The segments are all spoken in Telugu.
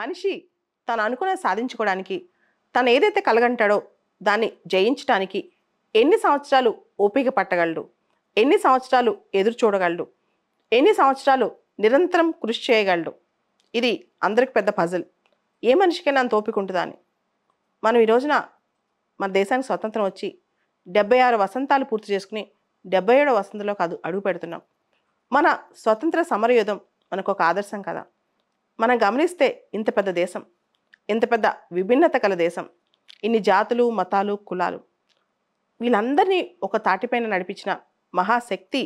మనిషి తను అనుకున్నది సాధించుకోవడానికి, తను ఏదైతే కలగంటాడో దాన్ని జయించడానికి ఎన్ని సంవత్సరాలు ఓపిక పట్టగలడు, ఎన్ని సంవత్సరాలు ఎదురు చూడగలడు, ఎన్ని సంవత్సరాలు నిరంతరం కృషి చేయగలడు, ఇది అందరికి పెద్ద పజిల్. ఏ మనిషికైనా అంత ఓపిక ఉంటుందా అని. మనం ఈ రోజున మన దేశానికి స్వతంత్రం వచ్చి 76 వసంతాలు పూర్తి చేసుకుని 77వ వసంతంలోకి అడుగు పెడుతున్నాం. మన స్వతంత్ర సమరయోధం మనకు ఒక ఆదర్శం కదా. మనం గమనిస్తే ఇంత పెద్ద దేశం, ఇంత పెద్ద విభిన్నత కల దేశం, ఇన్ని జాతులు, మతాలు, కులాలు, వీళ్ళందరినీ ఒక తాటిపైన నడిపించిన మహాశక్తి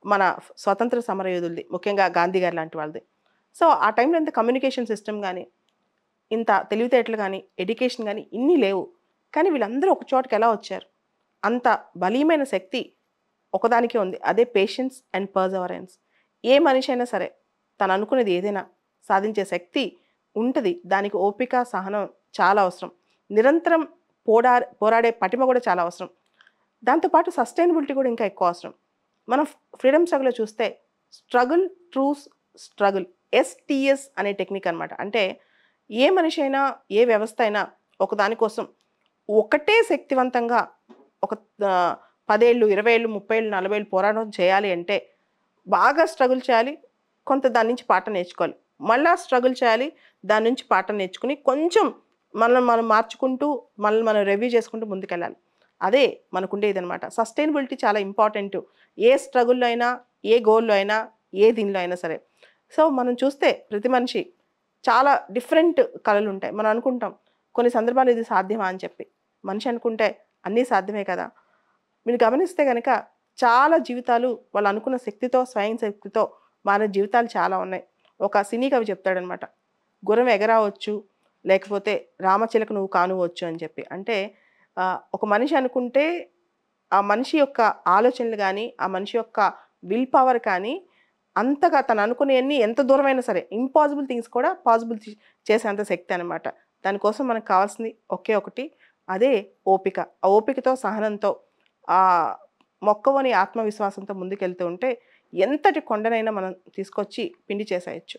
మన స్వతంత్ర సమరయోధులది, ముఖ్యంగా గాంధీ గారు లాంటి వాళ్ళది. సో ఆ టైంలో ఇంత కమ్యూనికేషన్ సిస్టమ్ కానీ, ఇంత తెలివితేటలు కానీ, ఎడ్యుకేషన్ కానీ ఇన్ని లేవు. కానీ వీళ్ళందరూ ఒక చోటకి ఎలా వచ్చారు? అంత బలీయమైన శక్తి ఒకదానికే ఉంది, అదే పేషెన్స్ అండ్ పర్సవరెన్స్. ఏ మనిషి అయినా సరే తను అనుకునేది ఏదైనా సాధించే శక్తి ఉంటుంది. దానికి ఓపిక, సహనం చాలా అవసరం. నిరంతరం పోరాడే పటిమ కూడా చాలా అవసరం. దాంతోపాటు సస్టైనబిలిటీ కూడా ఇంకా ఎక్కువ అవసరం. మనం ఫ్రీడమ్ స్ట్రగుల్లో చూస్తే స్ట్రగుల్ ట్రూస్ స్ట్రగుల్, STS అనే టెక్నిక్ అనమాట. అంటే ఏ మనిషి అయినా, ఏ వ్యవస్థ అయినా ఒకదానికోసం ఒకటే శక్తివంతంగా ఒక 10 ఏళ్ళు, 20 ఏళ్ళు, 30 ఏళ్ళు, 40 ఏళ్ళు పోరాటం చేయాలి అంటే బాగా స్ట్రగుల్ చేయాలి, కొంత దాని నుంచి పాఠం నేర్చుకోవాలి, మళ్ళీ స్ట్రగుల్ చేయాలి, దాని నుంచి పాఠం నేర్చుకుని కొంచెం మనం మార్చుకుంటూ మనం రివ్యూ చేసుకుంటూ ముందుకెళ్ళాలి. అదే మనకుండేది అనమాట. సస్టైనబిలిటీ చాలా ఇంపార్టెంట్ ఏ స్ట్రగుల్లో అయినా, ఏ గోల్లో అయినా, ఏ దీనిలో అయినా సరే. సో మనం చూస్తే ప్రతి మనిషి చాలా డిఫరెంట్ కళలు ఉంటాయి. మనం అనుకుంటాం కొన్ని సందర్భాలు ఇది సాధ్యమా అని చెప్పి. మనిషి అనుకుంటే అన్నీ సాధ్యమే కదా. మీరు గమనిస్తే కనుక చాలా జీవితాలు వాళ్ళు అనుకున్న శక్తితో, స్వయం శక్తితో మారే జీవితాలు చాలా ఉన్నాయి. ఒక సినీ కవి చెప్తాడనమాట, గుర్రం ఎగరావచ్చు, లేకపోతే రామచిలక నువ్వు కానువచ్చు అని చెప్పి. అంటే ఒక మనిషి అనుకుంటే ఆ మనిషి యొక్క ఆలోచనలు కానీ, ఆ మనిషి యొక్క విల్ పవర్ కానీ అంతగా తను అనుకునేవన్నీ ఎంత దూరమైనా సరే ఇంపాసిబుల్ థింగ్స్ కూడా పాసిబుల్ చేసేంత శక్తి అనమాట. దానికోసం మనకు కావాల్సింది ఒకే ఒకటి, అదే ఓపిక. ఆ ఓపికతో, సహనంతో, ఆ మొక్కవని ఆత్మవిశ్వాసంతో ముందుకెళ్తూ ఉంటే ఎంతటి కొండనైనా మనం తీసుకొచ్చి పిండి చేసేయచ్చు.